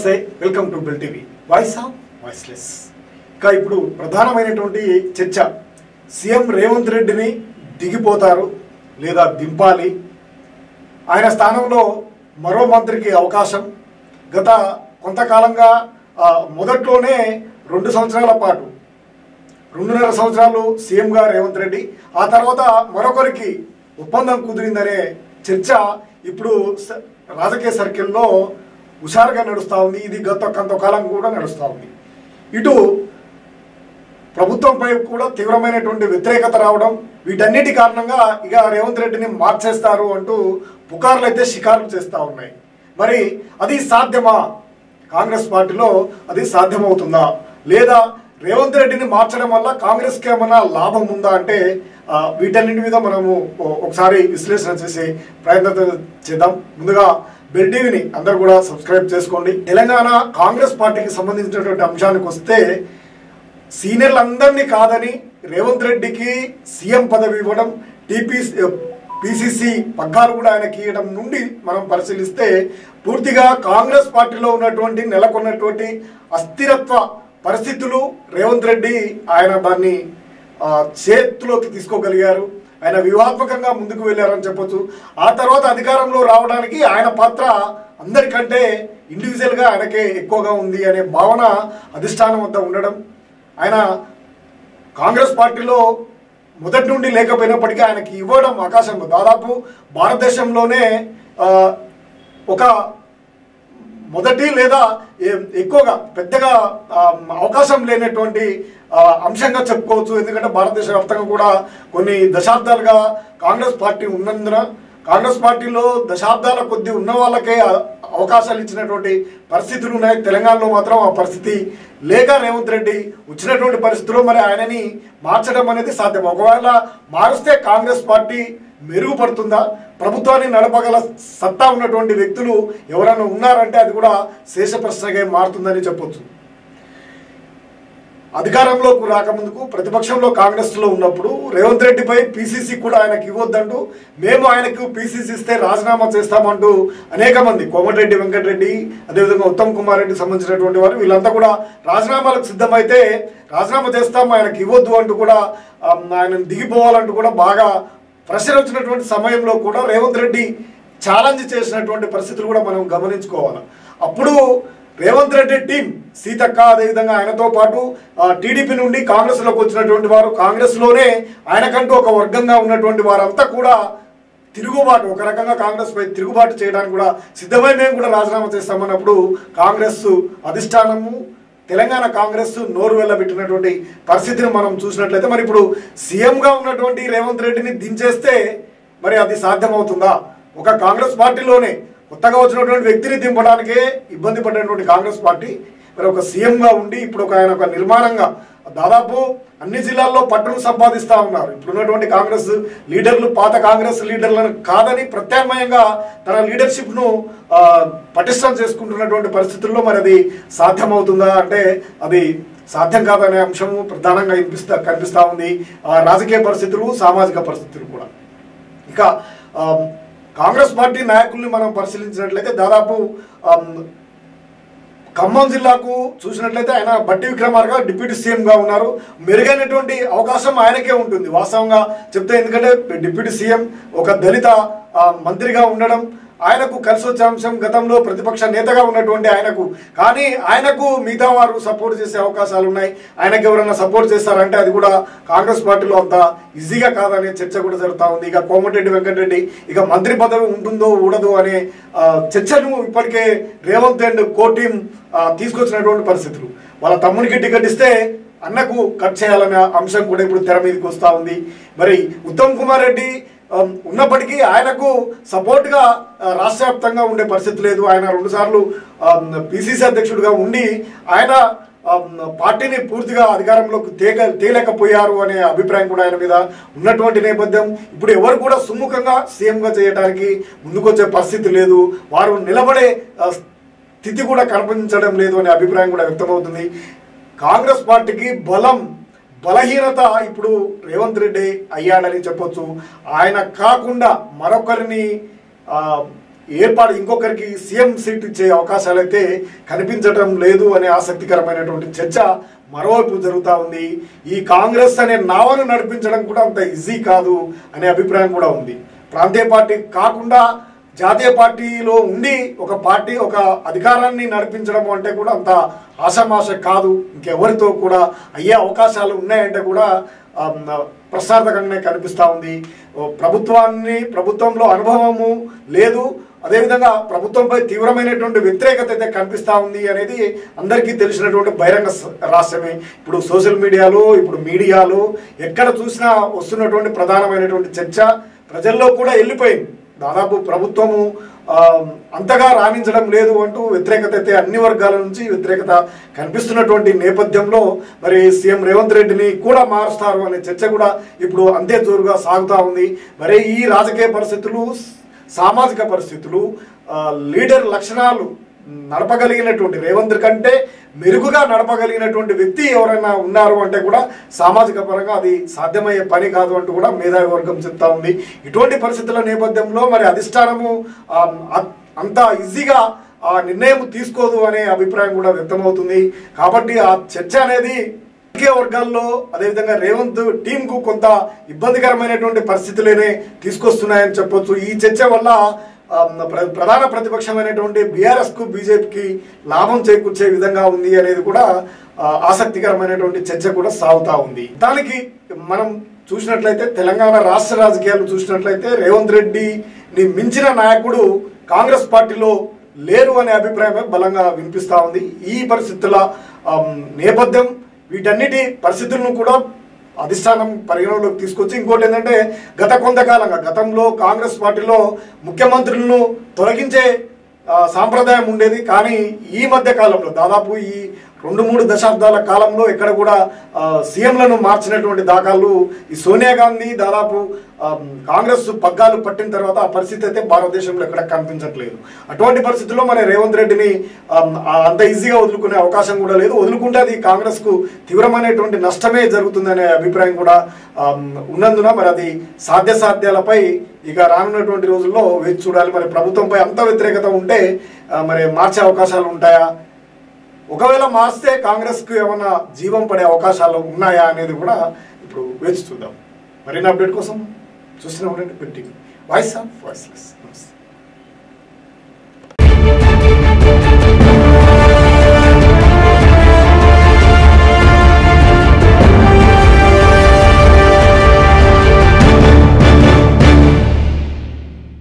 నమస్తే, welcome to bell TV voice of voiceless. ఇంకా ఇప్పుడు ప్రధానమైనటువంటి చర్చ, సీఎం రేవంత్ రెడ్డిని దిగిపోతారు లేదా దింపాలి, ఆయన స్థానంలో మరో మంత్రికి అవకాశం. గత కొంతకాలంగా మొదట్లోనే 2 సంవత్సరాల పాటు 2.5 సంవత్సరాలు సీఎంగా రేవంత్ రెడ్డి, ఆ తర్వాత మరొకరికి ఒప్పందం కుదిరిందనే చర్చ ఇప్పుడు రాజకీయ సర్కిల్లో హుషారుగా నడుస్తూ ఉంది. ఇది గత కొంతకాలం కూడా నడుస్తూ ఉంది. ఇటు ప్రభుత్వంపై కూడా తీవ్రమైనటువంటి వ్యతిరేకత రావడం, వీటన్నిటి కారణంగా ఇక రేవంత్ రెడ్డిని మార్చేస్తారు అంటూ పుకార్లు అయితే షికారులు చేస్తూ ఉన్నాయి. మరి అది సాధ్యమా? కాంగ్రెస్ పార్టీలో అది సాధ్యమవుతుందా, లేదా రేవంత్ రెడ్డిని మార్చడం వల్ల కాంగ్రెస్కి ఏమైనా లాభం ఉందా అంటే వీటన్నిటి మీద మనము ఒకసారి విశ్లేషణ చేసే ప్రయత్నం చేద్దాం. ముందుగా బెల్ టీవీని అందరూ కూడా సబ్స్క్రైబ్ చేసుకోండి. తెలంగాణ కాంగ్రెస్ పార్టీకి సంబంధించినటువంటి అంశానికి వస్తే, సీనియర్లందరినీ కాదని రేవంత్ రెడ్డికి సీఎం పదవి ఇవ్వడం, పిసిసి పగ్గాలు కూడా ఆయనకి ఇవ్వడం నుండి మనం పరిశీలిస్తే, పూర్తిగా కాంగ్రెస్ పార్టీలో ఉన్నటువంటి నెలకొన్నటువంటి అస్థిరత్వ పరిస్థితులు రేవంత్ రెడ్డి ఆయన దాన్ని చేతిలోకి తీసుకోగలిగారు. ఆయన వ్యూహాత్మకంగా ముందుకు వెళ్ళారని చెప్పొచ్చు. ఆ తర్వాత అధికారంలో రావడానికి ఆయన పాత్ర అందరికంటే ఇండివిజువల్గా ఆయనకే ఎక్కువగా ఉంది అనే భావన అధిష్టానం వద్ద ఉండడం, ఆయన కాంగ్రెస్ పార్టీలో మొదటి నుండి లేకపోయినప్పటికీ ఆయనకి ఇవ్వడం అవకాశం దాదాపు భారతదేశంలోనే ఒక మొదటి లేదా ఎక్కువగా పెద్దగా అవకాశం లేనటువంటి అంశంగా చెప్పుకోవచ్చు. ఎందుకంటే భారతదేశ వ్యాప్తంగా కూడా కొన్ని దశాబ్దాలుగా కాంగ్రెస్ పార్టీ ఉన్నందున, కాంగ్రెస్ పార్టీలో దశాబ్దాల కొద్దీ ఉన్న వాళ్ళకే అవకాశాలు ఇచ్చినటువంటి పరిస్థితులు ఉన్నాయి. తెలంగాణలో మాత్రం ఆ పరిస్థితి లేక రేవంత్ రెడ్డి వచ్చినటువంటి పరిస్థితుల్లో మరి ఆయనని మార్చడం అనేది సాధ్యం. ఒకవేళ మారుస్తే కాంగ్రెస్ పార్టీ మెరుగుపడుతుందా, ప్రభుత్వాన్ని నడపగల సత్తా ఉన్నటువంటి వ్యక్తులు ఎవరైనా ఉన్నారంటే అది కూడా శేష ప్రశ్నగా మారుతుందని చెప్పొచ్చు. అధికారంలోకి రాకముందుకు ప్రతిపక్షంలో కాంగ్రెస్లో ఉన్నప్పుడు రేవంత్ రెడ్డిపై పిసిసి కూడా ఆయనకి ఇవ్వద్దంటూ, మేము ఆయనకు పిసిసి ఇస్తే రాజీనామా చేస్తామంటూ అనేక మంది, కోమటిరెడ్డి వెంకటరెడ్డి, అదేవిధంగా ఉత్తమ్ కుమార్ రెడ్డి సంబంధించినటువంటి వారు, వీళ్ళంతా కూడా రాజీనామాలకు సిద్ధమైతే రాజీనామా చేస్తాము, ఆయనకి ఇవ్వద్దు అంటూ కూడా, ఆయన దిగిపోవాలంటూ కూడా బాగా ప్రెషర్ వచ్చినటువంటి సమయంలో కూడా రేవంత్ రెడ్డి ఛాలెంజ్ చేసినటువంటి పరిస్థితులు కూడా మనం గమనించుకోవాలి. అప్పుడు రేవంత్ రెడ్డి టీం, సీతక్క, అదేవిధంగా ఆయనతో పాటు టీడీపీ నుండి కాంగ్రెస్లోకి వచ్చినటువంటి వారు, కాంగ్రెస్లోనే ఆయనకంటూ ఒక వర్గంగా ఉన్నటువంటి వారంతా కూడా తిరుగుబాటు, ఒక రకంగా కాంగ్రెస్ పై తిరుగుబాటు చేయడానికి కూడా సిద్ధమై మేము కూడా రాజీనామా చేస్తామన్నప్పుడు కాంగ్రెస్ అధిష్టానము, తెలంగాణ కాంగ్రెస్ నోరు వెళ్ళబెట్టినటువంటి పరిస్థితిని మనం చూసినట్లయితే, మరి ఇప్పుడు సీఎంగా ఉన్నటువంటి రేవంత్ రెడ్డిని దించేస్తే మరి అది సాధ్యమవుతుందా? ఒక కాంగ్రెస్ పార్టీలోనే కొత్తగా వచ్చినటువంటి వ్యక్తిని దింపడానికే ఇబ్బంది పడినటువంటి కాంగ్రెస్ పార్టీ మరి ఒక సీఎంగా ఉండి ఇప్పుడు ఆయన ఒక నిర్మాణంగా దాదాపు అన్ని జిల్లాల్లో పట్టును సంపాదిస్తూ ఉన్నారు. ఇప్పుడున్నటువంటి కాంగ్రెస్ లీడర్లు పాత కాంగ్రెస్ లీడర్లను కాదని ప్రత్యామ్నాయంగా తన లీడర్షిప్ను పటిష్టం చేసుకుంటున్నటువంటి పరిస్థితుల్లో మరి అది సాధ్యమవుతుందా అంటే అది సాధ్యం కాదనే అంశము ప్రధానంగా కనిపిస్తూ ఉంది. రాజకీయ పరిస్థితులు, సామాజిక పరిస్థితులు కూడా. ఇక కాంగ్రెస్ పార్టీ నాయకుల్ని మనం పరిశీలించినట్లయితే, దాదాపు ఖమ్మం జిల్లాకు చూసినట్లయితే ఆయన బట్టి విక్రమార్క డిప్యూటీ సీఎంగా ఉన్నారు. మెరుగైనటువంటి అవకాశం ఆయనకే ఉంటుంది వాస్తవంగా చెప్తే, ఎందుకంటే డిప్యూటీ సీఎం ఒక దళిత మంత్రిగా ఉండడం ఆయనకు కలిసి వచ్చే అంశం. గతంలో ప్రతిపక్ష నేతగా ఉన్నటువంటి ఆయనకు, కానీ ఆయనకు మిగతా వారు సపోర్ట్ చేసే అవకాశాలు ఉన్నాయి. ఆయనకు ఎవరైనా సపోర్ట్ చేస్తారంటే అది కూడా కాంగ్రెస్ పార్టీలో అంత ఈజీగా కాదనే చర్చ కూడా జరుగుతూ ఉంది. ఇక కోమటిరెడ్డి వెంకటరెడ్డి ఇక మంత్రి పదవి ఉంటుందో ఉండదు అనే చర్చను ఇప్పటికే రేవంత్ అండ్ కో టీం తీసుకొచ్చినటువంటి పరిస్థితులు. వాళ్ళ తమ్మునికి టికెట్ ఇస్తే అన్నకు కట్ చేయాలనే అంశం కూడా ఇప్పుడు తెర మీదకి వస్తూ ఉంది. మరి ఉత్తమ్ కుమార్ రెడ్డి ఉన్నప్పటికీ ఆయనకు సపోర్ట్గా రాష్ట్ర వ్యాప్తంగా ఉండే పరిస్థితి లేదు. ఆయన 2 సార్లు పిసిసి అధ్యక్షుడిగా ఉండి ఆయన పార్టీని పూర్తిగా అధికారంలోకి తేలేకపోయారు అనే అభిప్రాయం కూడా ఆయన మీద ఉన్నటువంటి నేపథ్యం. ఇప్పుడు ఎవరు కూడా సుముఖంగా సీఎంగా చేయడానికి ముందుకొచ్చే పరిస్థితి లేదు. వారు నిలబడే స్థితి కూడా కనిపించడం లేదు అనే అభిప్రాయం కూడా వ్యక్తమవుతుంది. కాంగ్రెస్ పార్టీకి బలహీనత ఇప్పుడు రేవంత్ రెడ్డి అయ్యాడని చెప్పొచ్చు. ఆయన కాకుండా మరొకరిని ఏర్పాటు ఇంకొకరికి సీఎం సీట్ ఇచ్చే అవకాశాలు అయితే కనిపించడం లేదు అనే ఆసక్తికరమైనటువంటి చర్చ మరోవైపు జరుగుతూ ఉంది. ఈ కాంగ్రెస్ అనే నావను నడిపించడం కూడా అంత ఈజీ కాదు అనే అభిప్రాయం కూడా ఉంది. ప్రాంతీయ పార్టీ కాకుండా జాతీయ పార్టీలో ఉండి ఒక పార్టీ ఒక అధికారాన్ని నడిపించడం అంటే కూడా అంత ఆషామాష కాదు. ఇంకెవరితో కూడా అయ్యే అవకాశాలు ఉన్నాయంటే కూడా ప్రసాదకంగానే కనిపిస్తూ ఉంది. ప్రభుత్వంలో అనుభవము లేదు, అదేవిధంగా ప్రభుత్వంపై తీవ్రమైనటువంటి వ్యతిరేకత అయితే కనిపిస్తూ ఉంది అనేది అందరికీ తెలిసినటువంటి బహిరంగ రహస్యమే. ఇప్పుడు సోషల్ మీడియాలో ఇప్పుడు మీడియాలో ఎక్కడ చూసినా వస్తున్నటువంటి ప్రధానమైనటువంటి చర్చ ప్రజల్లో కూడా వెళ్ళిపోయింది. దాదాపు ప్రభుత్వము అంతగా రాణించడం లేదు అంటూ వ్యతిరేకత అయితే అన్ని వర్గాల నుంచి వ్యతిరేకత కనిపిస్తున్నటువంటి నేపథ్యంలో మరి సీఎం రేవంత్ రెడ్డిని కూడా మారుస్తారు అనే చర్చ కూడా ఇప్పుడు అంతే జోరుగా సాగుతూ ఉంది. మరి ఈ రాజకీయ పరిస్థితులు, సామాజిక పరిస్థితులు, లీడర్ లక్షణాలు నడపగలిగినటువంటి రేవంత్ కంటే మెరుగుగా నడపగలిగినటువంటి వ్యక్తి ఎవరైనా ఉన్నారు అంటే కూడా సామాజిక పరంగా అది సాధ్యమయ్యే పని కాదు అంటూ కూడా మేధావి వర్గం చెప్తా ఉంది. ఇటువంటి పరిస్థితుల నేపథ్యంలో మరి అధిష్టానము అంత ఈజీగా ఆ నిర్ణయం తీసుకోదు అనే అభిప్రాయం కూడా వ్యక్తమవుతుంది. కాబట్టి ఆ చర్చ అనేది రాజకీయ వర్గాల్లో అదేవిధంగా రేవంత్ టీంకు కొంత ఇబ్బందికరమైనటువంటి పరిస్థితులనే తీసుకొస్తున్నాయని చెప్పొచ్చు. ఈ చర్చ వల్ల ప్రధాన ప్రతిపక్షమైనటువంటి బీఆర్ఎస్కు బీజేపీకి లాభం చేకూర్చే విధంగా ఉంది అనేది కూడా ఆసక్తికరమైనటువంటి చర్చ కూడా సాగుతూ ఉంది. దానికి మనం చూసినట్లయితే తెలంగాణ రాష్ట్ర రాజకీయాలు చూసినట్లయితే రేవంత్ రెడ్డిని మించిన నాయకుడు కాంగ్రెస్ పార్టీలో లేరు అనే అభిప్రాయమే బలంగా వినిపిస్తూ ఉంది. ఈ పరిస్థితుల నేపథ్యం వీటన్నిటి పరిస్థితులను కూడా అధిష్టానం పరిగణలోకి తీసుకొచ్చి ఇంకోటి ఏంటంటే గతంలో కాంగ్రెస్ పార్టీలో ముఖ్యమంత్రులను తొలగించే సాంప్రదాయం ఉండేది. కానీ ఈ మధ్య కాలంలో దాదాపు ఈ 2-3 దశాబ్దాల కాలంలో ఎక్కడ కూడా సీఎంలను మార్చినటువంటి దాఖలు ఈ సోనియా గాంధీ దాదాపు కాంగ్రెస్ పగ్గాలు పట్టిన తర్వాత ఆ పరిస్థితి అయితే భారతదేశంలో ఎక్కడ కనిపించట్లేదు. అటువంటి పరిస్థితుల్లో మరి రేవంత్ రెడ్డిని అంత ఈజీగా వదులుకునే అవకాశం కూడా లేదు. వదులుకుంటే అది కాంగ్రెస్కు తీవ్రమైనటువంటి నష్టమే జరుగుతుందనే అభిప్రాయం కూడా ఉన్నందున మరి అది సాధ్యాలపై ఇక రానున్నటువంటి రోజుల్లో వేచి చూడాలి. మరి ప్రభుత్వంపై అంత వ్యతిరేకత ఉంటే మరి మార్చే అవకాశాలు ఉంటాయా, ఒకవేళ మార్స్తే కాంగ్రెస్కు ఏమైనా జీవం పడే అవకాశాలు ఉన్నాయా అనేది కూడా ఇప్పుడు వేచి చూద్దాం. మరిన్ని అప్డేట్ కోసం చూస్తూనే ఉండండి వాయిస్ ఆఫ్ వాయిస్లెస్.